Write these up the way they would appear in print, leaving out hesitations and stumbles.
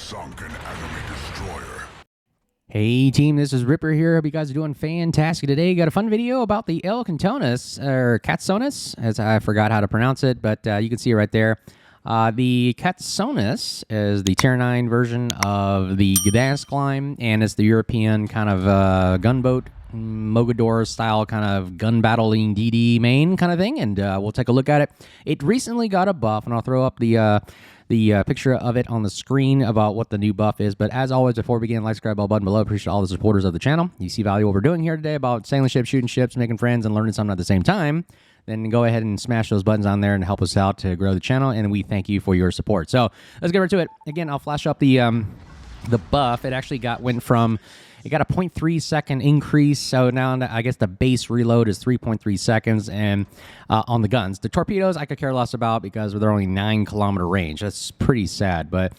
sunk an enemy destroyer. Hey team, this is Ripper here. Hope you guys are doing fantastic today. Got a fun video about the lkatsonis, or Katsonis, as I forgot how to pronounce it, but you can see it right there. The Katsonis is the Tier 9 version of the Gdansk line, and it's the European kind of gunboat, Mogador style kind of gun battling DD main kind of thing, and we'll take a look at it. It recently got a buff, and I'll throw up the picture of it on the screen about what the new buff is. But as always, before we begin, like, subscribe, bell button below. Appreciate all the supporters of the channel. You see value what we're doing here today about sailing ships, shooting ships, making friends, and learning something at the same time, then go ahead and smash those buttons on there and help us out to grow the channel, and we thank you for your support. So let's get right to it. Again, I'll flash up the buff. It actually went from... It got a 0.3 second increase, so now I guess the base reload is 3.3 seconds, and on the guns. The torpedoes I could care less about because they're only 9-kilometer range. That's pretty sad. But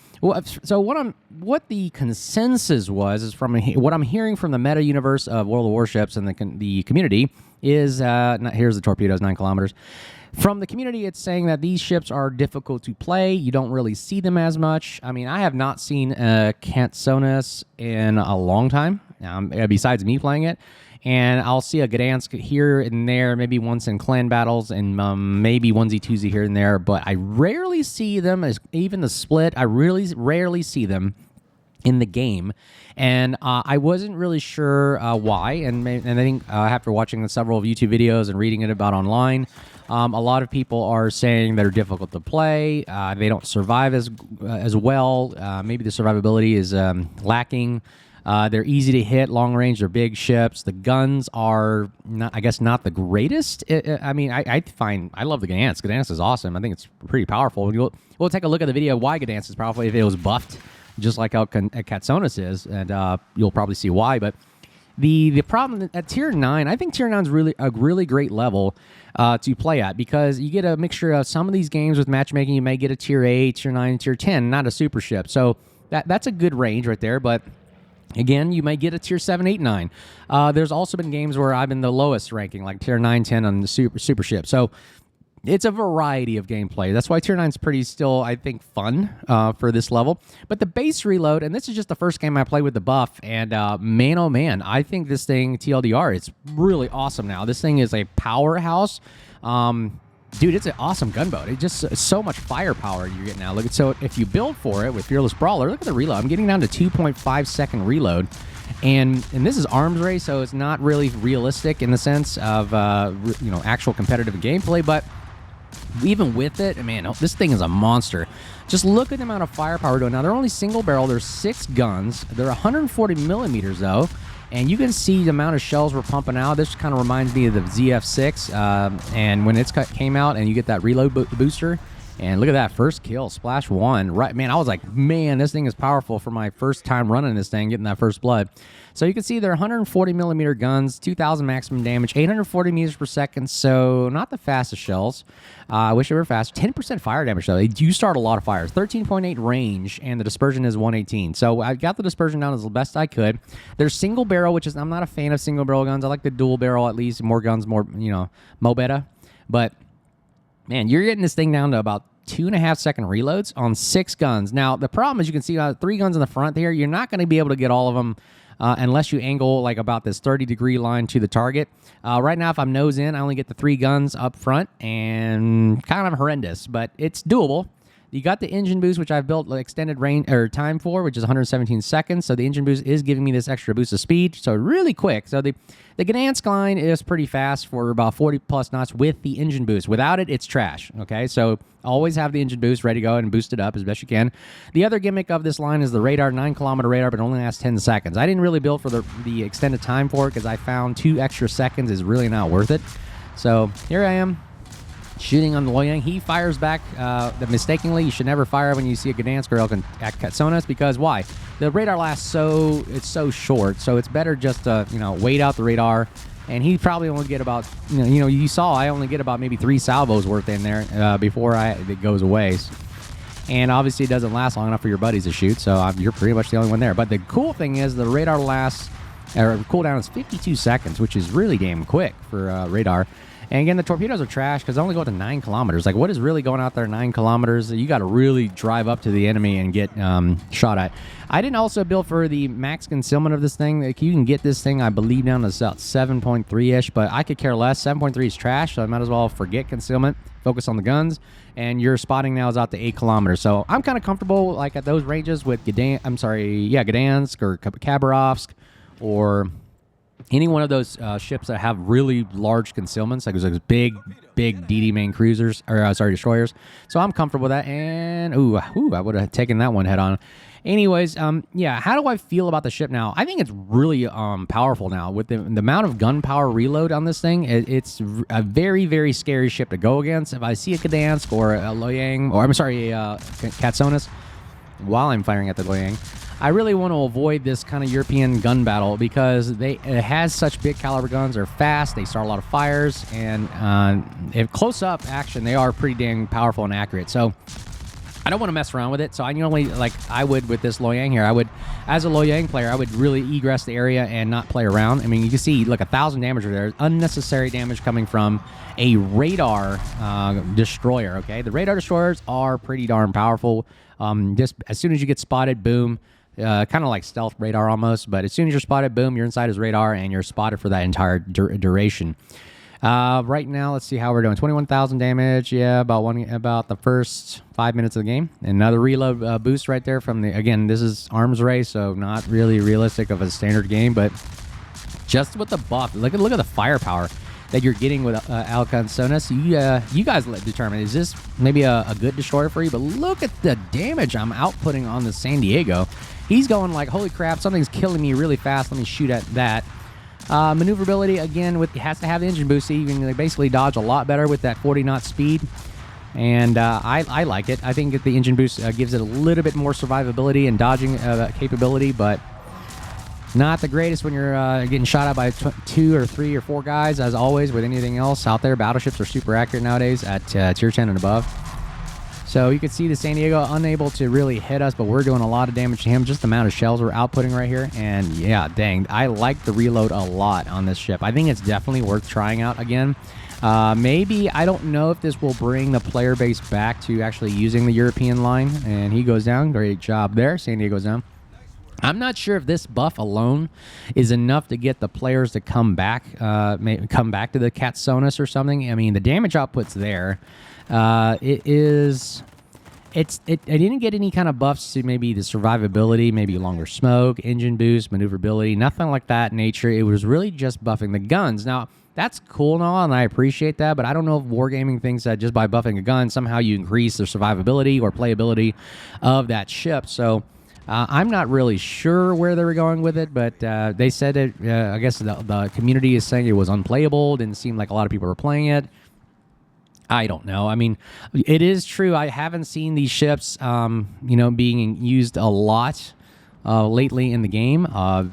so what the consensus was is from what I'm hearing from the meta universe of World of Warships and the community is here's the torpedoes, 9 kilometers. From the community, it's saying that these ships are difficult to play. You don't really see them as much. I mean, I have not seen a Katsonis in a long time, besides me playing it. And I'll see a Gdansk here and there, maybe once in clan battles, and maybe onesie-twosie here and there. But I rarely see them, as even the split, I really rarely see them in the game, and I wasn't really sure why, and I think after watching several of YouTube videos and reading it about online, a lot of people are saying they're difficult to play, they don't survive as well, maybe the survivability is lacking, they're easy to hit, long range, they're big ships, the guns are, I guess, not the greatest. I mean, I love the Gdansk. Gdansk is awesome. I think it's pretty powerful. We'll take a look at the video why Gdansk is powerful if it was buffed, just like how Katsonis is, and you'll probably see why. But the problem at Tier 9, I think Tier 9 is really a really great level to play at, because you get a mixture of some of these games with matchmaking. You may get a Tier 8, Tier 9, Tier 10, not a super ship. So that's a good range right there, but again, you may get a Tier 7, 8, 9. There's also been games where I've been the lowest ranking, like Tier 9, 10 on the super ship. So it's a variety of gameplay. That's why Tier 9 is pretty still, I think, fun for this level. But the base reload, and this is just the first game I played with the buff, and man, oh man, I think this thing, TLDR, it's really awesome now. This thing is a powerhouse. Dude, it's an awesome gunboat. It's just so much firepower you get now. Look at, so if you build for it with Fearless Brawler, look at the reload. I'm getting down to 2.5 second reload. And this is arms race, so it's not really realistic in the sense of actual competitive gameplay, but even with it, man, this thing is a monster. Just look at the amount of firepower doing. Now, they're only single barrel. There's 6 guns. They're 140 millimeters, though. And you can see the amount of shells we're pumping out. This kind of reminds me of the ZF6. And when it came out and you get that reload booster, and look at that first kill, splash 1. Right, man, I was like, man, this thing is powerful for my first time running this thing, getting that first blood. So you can see they're 140 millimeter guns, 2,000 maximum damage, 840 meters per second. So not the fastest shells. I wish they were fast. 10% fire damage though. They do start a lot of fires. 13.8 range, and the dispersion is 118. So I got the dispersion down as the best I could. There's single barrel, which is, I'm not a fan of single barrel guns. I like the dual barrel at least. More guns, more mo better. But man, you're getting this thing down to about 2.5 second reloads on 6 guns. Now, the problem is you can see 3 guns in the front here. You're not going to be able to get all of them unless you angle like about this 30-degree line to the target. Right now, if I'm nose in, I only get the 3 guns up front, and kind of horrendous, but it's doable. You got the engine boost, which I've built extended range or time for, which is 117 seconds. So the engine boost is giving me this extra boost of speed, so really quick. So the Gdansk line is pretty fast for about 40+ knots with the engine boost. Without it, it's trash. Okay, so always have the engine boost ready to go and boost it up as best you can. The other gimmick of this line is the radar, 9-kilometer radar, but it only lasts 10 seconds. I didn't really build for the extended time for it because I found 2 extra seconds is really not worth it. So here I am, shooting on the Loyang. He fires back mistakenly. You should never fire when you see a Gdansk or Katsonis, because why? The radar lasts it's so short, so it's better just to wait out the radar. And he probably only get about you saw I only get about maybe 3 salvos worth in there before it goes away. And obviously it doesn't last long enough for your buddies to shoot, so you're pretty much the only one there. But the cool thing is the radar lasts, or cooldown is 52 seconds, which is really damn quick for radar. And again, the torpedoes are trash because they only go up to 9 kilometers. Like, what is really going out there 9 kilometers? You got to really drive up to the enemy and get shot at. I didn't also build for the max concealment of this thing. Like, you can get this thing, I believe, down to about 7.3-ish, but I could care less. 7.3 is trash, so I might as well forget concealment, focus on the guns, and your spotting now is out to 8 kilometers. So I'm kind of comfortable, like, at those ranges with Gdansk or Khabarovsk, or any one of those ships that have really large concealments, like those big DD main cruisers, or destroyers. So I'm comfortable with that. And I would have taken that one head on. Anyways, yeah, how do I feel about the ship now? I think it's really powerful now with the amount of gunpowder reload on this thing. It's a very, very scary ship to go against. If I see a Gdansk or a Loyang, or I'm sorry, a Katsonis, while I'm firing at the Loyang, I really want to avoid this kind of European gun battle because it has such big caliber guns. They're fast. They start a lot of fires, and if close up action, they are pretty dang powerful and accurate. So I don't want to mess around with it. So I only, like I would with this Loyang here, I would, as a Loyang player, I would really egress the area and not play around. I mean, you can see, look, 1,000 damage there. Unnecessary damage coming from a radar destroyer, okay? The radar destroyers are pretty darn powerful. Just as soon as you get spotted, boom. Kind of like stealth radar almost, but as soon as you're spotted, boom, you're inside his radar and you're spotted for that entire duration. Right now, let's see how we're doing. 21,000 damage, yeah, about the first 5 minutes of the game. Another reload boost right there from again, this is arms race, so not really realistic of a standard game, but just with the buff, look at the firepower that you're getting with lkatsonis. You guys determine, is this maybe a good destroyer for you? But look at the damage I'm outputting on the San Diego. He's going like, holy crap, something's killing me really fast. Let me shoot at that. Maneuverability, again, it has to have the engine boost, so you can basically dodge a lot better with that 40-knot speed. And I like it. I think that the engine boost gives it a little bit more survivability and dodging capability, but not the greatest when you're getting shot at by 2 or 3 or 4 guys, as always, with anything else out there. Battleships are super accurate nowadays at tier 10 and above. So you can see the San Diego unable to really hit us, but we're doing a lot of damage to him. Just the amount of shells we're outputting right here. And yeah, dang, I like the reload a lot on this ship. I think it's definitely worth trying out again. Maybe, I don't know if this will bring the player base back to actually using the European line. And he goes down. Great job there. San Diego goes down. I'm not sure if this buff alone is enough to get the players to come back to the Katsonis or something. I mean, the damage output's there. I didn't get any kind of buffs to maybe the survivability, maybe longer smoke, engine boost, maneuverability, nothing like that nature. It was really just buffing the guns. Now, that's cool and all, and I appreciate that, but I don't know if Wargaming thinks that just by buffing a gun, somehow you increase the survivability or playability of that ship. So I'm not really sure where they were going with it, but they said it. I guess the community is saying it was unplayable. Didn't seem like a lot of people were playing it. I don't know. I mean, it is true. I haven't seen these ships, being used a lot lately in the game. I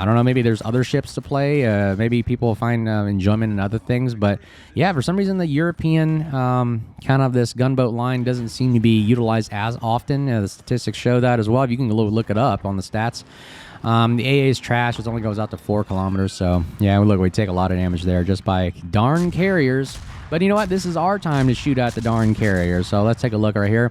don't know. Maybe there's other ships to play. Maybe people find enjoyment in other things. But yeah, for some reason, the European kind of this gunboat line doesn't seem to be utilized as often. The statistics show that as well. If you can look it up on the stats. The AA is trash. It only goes out to 4 kilometers. So yeah, look, we take a lot of damage there just by darn carriers. But you know what? This is our time to shoot at the darn carrier. So let's take a look right here.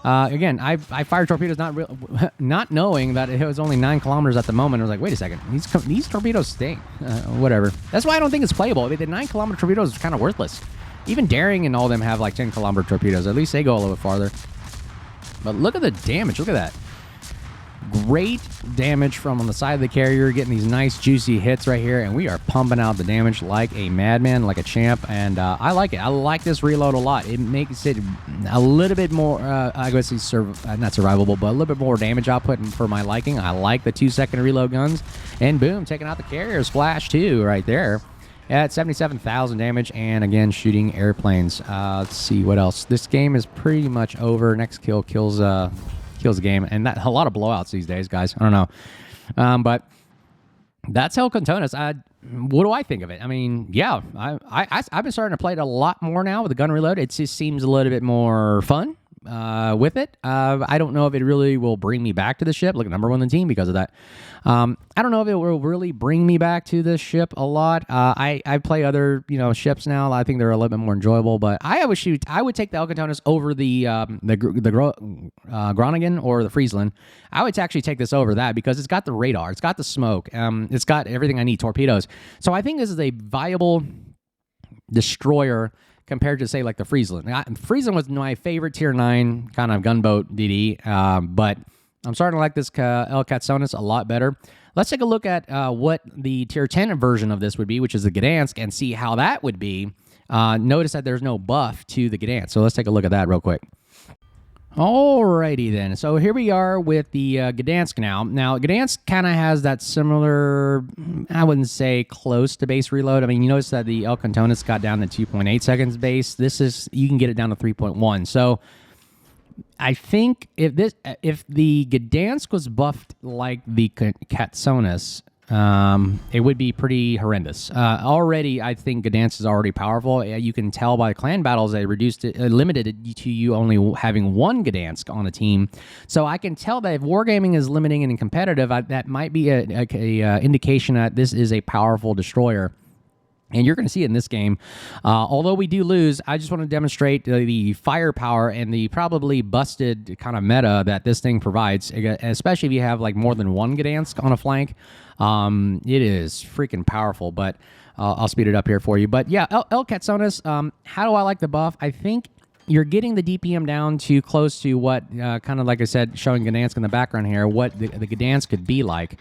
Again, I fired torpedoes not knowing that it was only 9 kilometers at the moment. I was like, wait a second. These torpedoes stink. Whatever. That's why I don't think it's playable. The 9-kilometer torpedoes is kind of worthless. Even Daring and all of them have like 10-kilometer torpedoes. At least they go a little bit farther. But look at the damage. Look at that. Great damage from on the side of the carrier, getting these nice juicy hits right here, and we are pumping out the damage like a madman, like a champ, and I like it. I like this reload a lot. It makes it a little bit more, I guess it's not survivable, but a little bit more damage output for my liking. I like the 2-second reload guns, and boom, taking out the carrier. Splash 2 right there at 77,000 damage, and again, shooting airplanes. Let's see what else. This game is pretty much over. Next kill kills the game, and that a lot of blowouts these days, guys. I don't know, but that's Katsonis. What do I think of it? I mean, yeah, I've been starting to play it a lot more now with the gun reload. It just seems a little bit more fun. with it. I don't know if it really will bring me back to the ship. Look, number 1 on the team because of that. I don't know if it will really bring me back to this ship a lot. I play other ships now. I think they're a little bit more enjoyable. But I would take the lkatsonis over the Groningen or the Friesland. I would actually take this over that because it's got the radar, it's got the smoke, it's got everything I need, torpedoes. So I think this is a viable destroyer compared to, say, like the Friesland. Friesland was my favorite tier 9 kind of gunboat DD, but I'm starting to like this lkatsonis a lot better. Let's take a look at what the tier 10 version of this would be, which is the Gdansk, and see how that would be. Notice that there's no buff to the Gdansk, so let's take a look at that real quick. Alrighty then, so here we are with the Gdansk now. Now, Gdansk kind of has that similar, I wouldn't say close to base reload. I mean, you notice that the lkatsonis got down to 2.8 seconds base. You can get it down to 3.1. So I think if the Gdansk was buffed like the Katsonis, it would be pretty horrendous. Already, I think Gdansk is already powerful. You can tell by clan battles they limited it to you only having 1 Gdansk on a team. So I can tell that if wargaming is limiting and competitive, that might be a indication that this is a powerful destroyer. And you're going to see it in this game. Although we do lose, I just want to demonstrate the firepower and the probably busted kind of meta that this thing provides, especially if you have like more than 1 Gdansk on a flank. It is freaking powerful, but I'll speed it up here for you. But yeah, lkatsonis, how do I like the buff? I think you're getting the DPM down to close to what, kind of like I said, showing Gdansk in the background here, what the Gdansk could be like.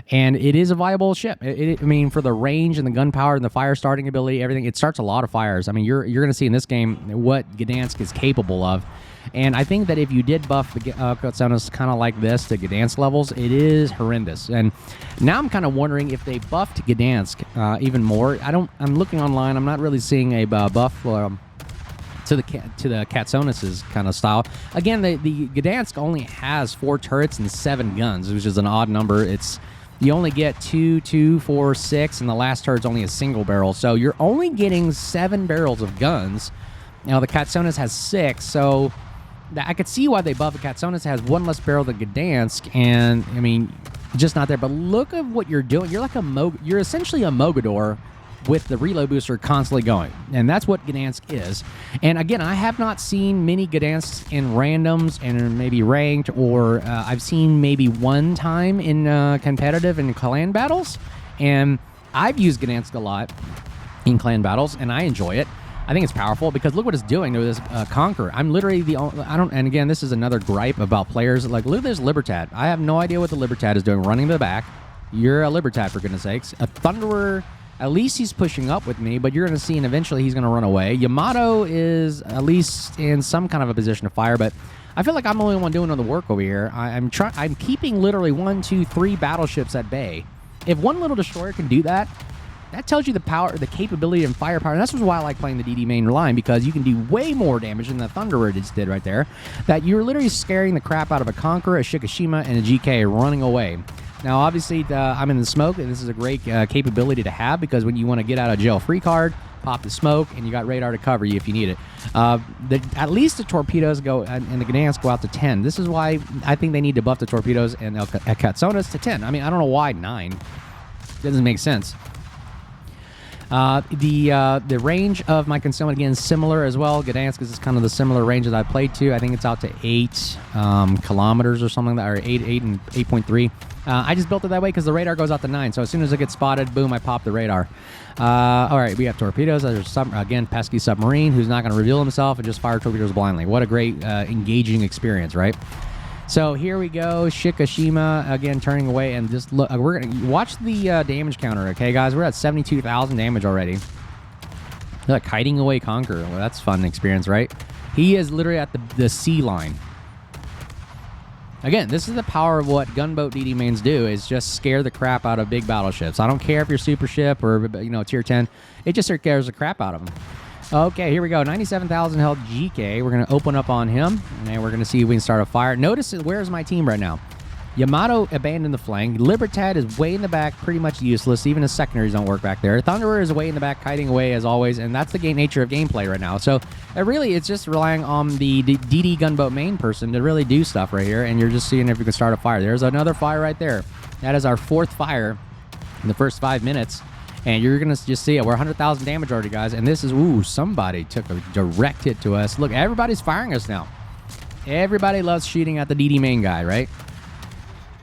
And it is a viable ship. I mean, for the range and the gunpowder and the fire starting ability, everything, it starts a lot of fires. I mean, you're going to see in this game what Gdansk is capable of. And I think that if you did buff the Katsonis kind of like this to Gdansk levels, it is horrendous. And now I'm kind of wondering if they buffed Gdansk even more. I'm looking online. I'm not really seeing a buff to the Katsonis' kind of style. Again, the Gdansk only has 4 turrets and 7 guns, which is an odd number. You only get 2, 4, 6, and the last turret's only a single barrel. So you're only getting 7 barrels of guns. Now the Katsonis has 6, so I could see why they buff it. Katsonis has 1 less barrel than Gdansk, and I mean, just not there. But look at what you're doing. You're like you're essentially a Mogador with the reload booster constantly going, and that's what Gdansk is. And again, I have not seen many Gdansks in randoms and maybe ranked, or I've seen maybe 1 time in competitive and clan battles, and I've used Gdansk a lot in clan battles, and I enjoy it. I think it's powerful because look what it's doing to this Conqueror. I'm literally the only, and again, this is another gripe about players. Like, look at this Libertad. I have no idea what the Libertad is doing, running to the back. You're a Libertad, for goodness sakes. A Thunderer, at least he's pushing up with me, but you're going to see, and eventually he's going to run away. Yamato is at least in some kind of a position to fire, but I feel like I'm the only one doing all the work over here. I'm keeping literally 1, 2, 3 battleships at bay. If one little destroyer can do that, that tells you the power, the capability and firepower. And that's why I like playing the DD main line, because you can do way more damage than the Thunderer just did right there. That you're literally scaring the crap out of a Conqueror, a Shikishima, and a GK running away. Now, obviously, I'm in the smoke, and this is a great capability to have, because when you want to get out of jail free card, pop the smoke, and you got radar to cover you if you need it. At least the torpedoes go, and the Gdansk go out to 10. This is why I think they need to buff the torpedoes and Katsonis to 10. I mean, I don't know why 9. It doesn't make sense. The range of my concealment, again, is similar as well. Gdansk is kind of the similar range that I played to. I think it's out to 8 kilometers or something, or 8 and 8.3. I just built it that way because the radar goes out to 9. So as soon as it gets spotted, boom, I pop the radar. All right, we have torpedoes. There's again, pesky submarine who's not going to reveal himself and just fire torpedoes blindly. What a great engaging experience, right? So here we go, Shikishima again turning away, and just look. We're gonna watch the damage counter, okay, guys? We're at 72,000 damage already. Look, kiting away Conqueror. Well, that's a fun experience, right? He is literally at the sea line. Again, this is the power of what gunboat DD mains do, is just scare the crap out of big battleships. I don't care if you're super ship or tier 10. It just scares the crap out of them. Okay, here we go. 97,000 health GK. We're going to open up on him, and we're going to see if we can start a fire. Notice, where's my team right now? Yamato abandoned the flank. Libertad is way in the back, pretty much useless. Even his secondaries don't work back there. Thunderer is way in the back, kiting away as always, and that's the nature of gameplay right now. So it's just relying on the DD gunboat main person to really do stuff right here, and you're just seeing if you can start a fire. There's another fire right there. That is our 4th fire in the first 5 minutes, and you're going to just see it. We're 100,000 damage already, guys, and this is, ooh, somebody took a direct hit to us. Look, everybody's firing us now. Everybody loves shooting at the DD main guy, right?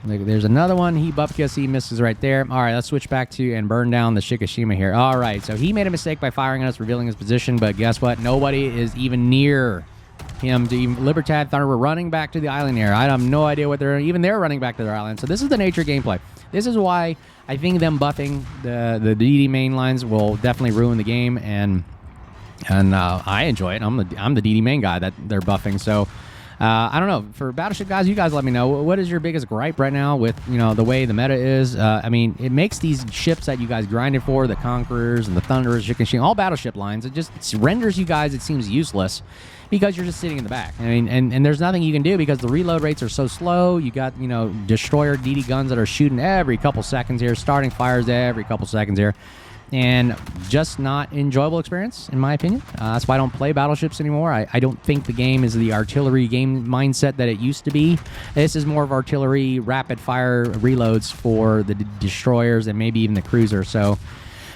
There's another one. He bupkis, he misses right there. All right, let's switch back to and burn down the Shikishima here. All right, so he made a mistake by firing at us, revealing his position, but guess what? Nobody is even near him to even... Libertad, Thunder were running back to the island here. I have no idea what they're... Even they're running back to their island. So this is the nature of gameplay. This is why I think them buffing the DD main lines will definitely ruin the game, and I enjoy it. I'm the DD main guy that they're buffing, so... I don't know. For Battleship guys, you guys let me know. What is your biggest gripe right now with, the way the meta is? I mean, it makes these ships that you guys grinded for, the Conquerors and the Thunderers, Shikishima, all Battleship lines, it renders you guys, it seems useless because you're just sitting in the back. I mean, and there's nothing you can do because the reload rates are so slow. You got, destroyer DD guns that are shooting every couple seconds here, starting fires every couple seconds here. And just not enjoyable experience, in my opinion. That's why I don't play battleships anymore. I don't think the game is the artillery game mindset that it used to be. This is more of artillery, rapid-fire reloads for the destroyers and maybe even the cruiser. So,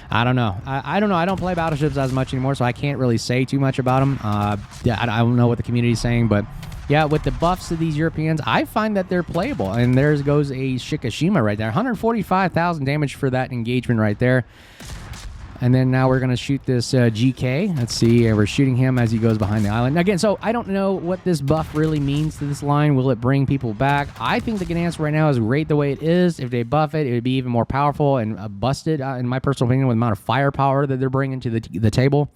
I don't know. I don't know. I don't play battleships as much anymore, so I can't really say too much about them. I don't know what the community is saying, but... yeah, with the buffs of these Europeans, I find that they're playable. And there goes a Shikishima right there. 145,000 damage for that engagement right there. And then now we're going to shoot this GK. Let's see. We're shooting him as he goes behind the island. Again, so I don't know what this buff really means to this line. Will it bring people back? I think the Gdansk right now is great the way it is. If they buff it, it would be even more powerful and busted, in my personal opinion, with the amount of firepower that they're bringing to the table.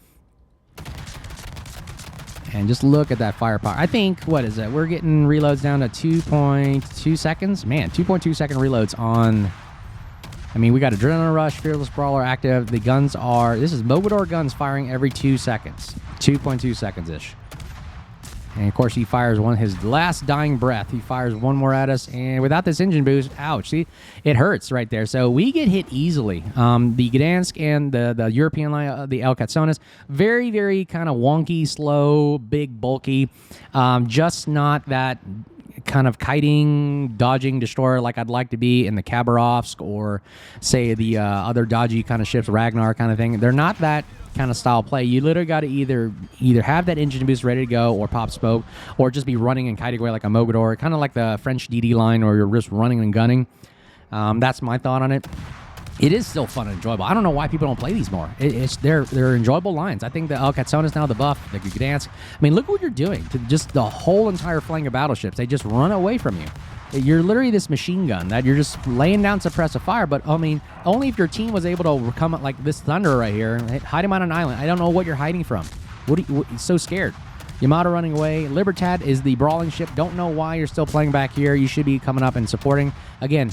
And just look at that firepower. I think, what is it? We're getting reloads down to 2.2 seconds. Man, 2.2 second reloads on... I mean, we got Adrenaline Rush, Fearless Brawler active. The guns are... this is Mogador guns firing every 2 seconds. 2.2 seconds-ish. And, of course, he fires his last dying breath. He fires one more at us. And without this engine boost, ouch. See, it hurts right there. So we get hit easily. The Gdansk and the European line, the lkatsonis, very, very kind of wonky, slow, big, bulky. Just not that kind of kiting, dodging destroyer like I'd like to be in the Khabarovsk or, say, the other dodgy kind of ships, Ragnar kind of thing. They're not that kind of style play. You literally got to either have that engine boost ready to go or pop smoke or just be running and kiting away like a Mogador, kind of like the French DD line or you're just running and gunning. That's my thought on it. It is still fun and enjoyable. I don't know why people don't play these more. They're enjoyable lines. I think the Katsonis now, the buff, the Gdansk. I mean, look what you're doing to just the whole entire flank of battleships. They just run away from you. You're literally this machine gun that you're just laying down suppressive fire. But, I mean, only if your team was able to come up like this Thunder right here, hide him on an island. I don't know what you're hiding from. He's so scared. Yamato running away. Libertad is the brawling ship. Don't know why you're still playing back here. You should be coming up and supporting. Again,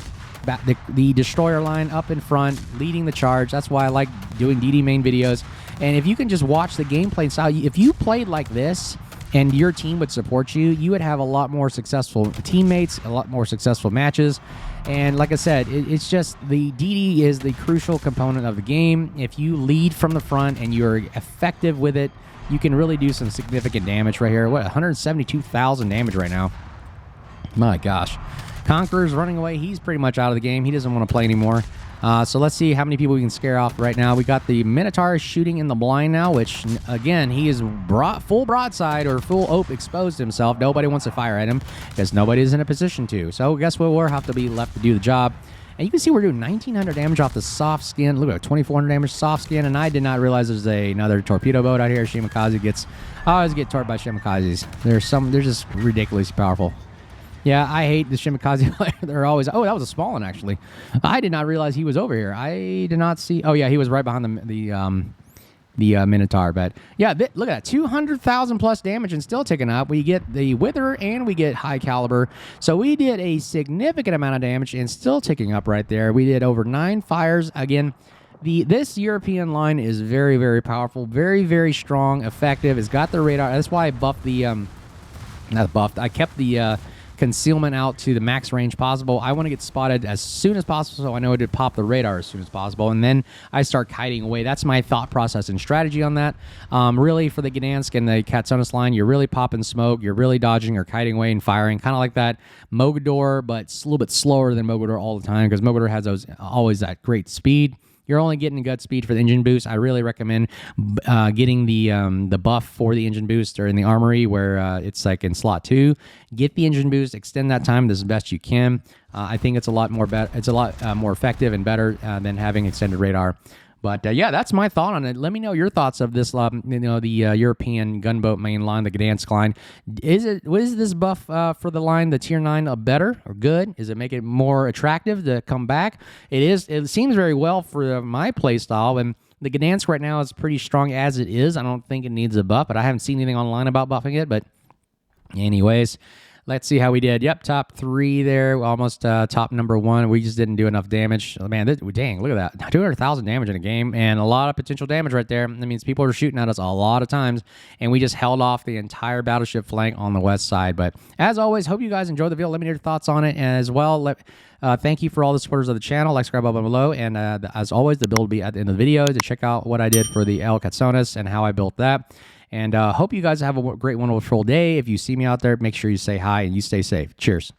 the destroyer line up in front, leading the charge. That's why I like doing DD main videos. And if you can just watch the gameplay style, if you played like this and your team would support you, you would have a lot more successful teammates, a lot more successful matches. And like I said, it's just the DD is the crucial component of the game. If you lead from the front and you're effective with it, you can really do some significant damage right here. What, 172,000 damage right now. My gosh. Conqueror's running away. He's pretty much out of the game. He doesn't want to play anymore. So let's see how many people we can scare off right now. We got the Minotaur shooting in the blind now, which, again, he is full broadside or full ope exposed himself. Nobody wants to fire at him because nobody's in a position to. So guess what? We'll have to be left to do the job. And you can see we're doing 1,900 damage off the soft skin. Look at 2,400 damage soft skin. And I did not realize there's another torpedo boat out here. Shimakaze gets... I always get torped by Shimakazes. They're just ridiculously powerful. Yeah, I hate the Shimakaze player. They're always... oh, that was a small one, actually. I did not realize he was over here. I did not see... oh, yeah, he was right behind the Minotaur. But, yeah, look at that. 200,000 plus damage and still ticking up. We get the Wither and we get high caliber. So we did a significant amount of damage and still ticking up right there. We did over 9 fires. Again, this European line is very, very powerful. Very, very strong, effective. It's got the radar. That's why I buffed the... not buffed. I kept the... concealment out to the max range possible. I want to get spotted as soon as possible, so I know to pop the radar as soon as possible, and then I start kiting away. That's my thought process and strategy on that. Really, for the Gdansk and the Katsonis line, you're really popping smoke, you're really dodging or kiting away and firing, kind of like that Mogador, but a little bit slower than Mogador all the time, because Mogador has always that great speed. You're only getting gut speed for the engine boost. I really recommend getting the buff for the engine boost or in the armory, where it's like in slot 2. Get the engine boost, extend that time as best you can. I think it's a lot more more effective and better than having extended radar. But yeah, that's my thought on it. Let me know your thoughts of this, the European gunboat main line, the Gdansk line. Is this buff for the line, the tier 9, better or good? Does it make it more attractive to come back? It is. It seems very well for my play style, and the Gdansk right now is pretty strong as it is. I don't think it needs a buff, but I haven't seen anything online about buffing it. But anyways, let's see how we did. Yep, top 3 there, almost top number 1. We just didn't do enough damage. Man, dang, look at that. 200,000 damage in a game, and a lot of potential damage right there. That means people are shooting at us a lot of times, and we just held off the entire battleship flank on the west side. But as always, hope you guys enjoyed the video. Let me know your thoughts on it, and as well, thank you for all the supporters of the channel. Like, subscribe button below, and as always, the build will be at the end of the video to check out what I did for the lkatsonis and how I built that. And hope you guys have a great, wonderful day. If you see me out there, make sure you say hi and you stay safe. Cheers.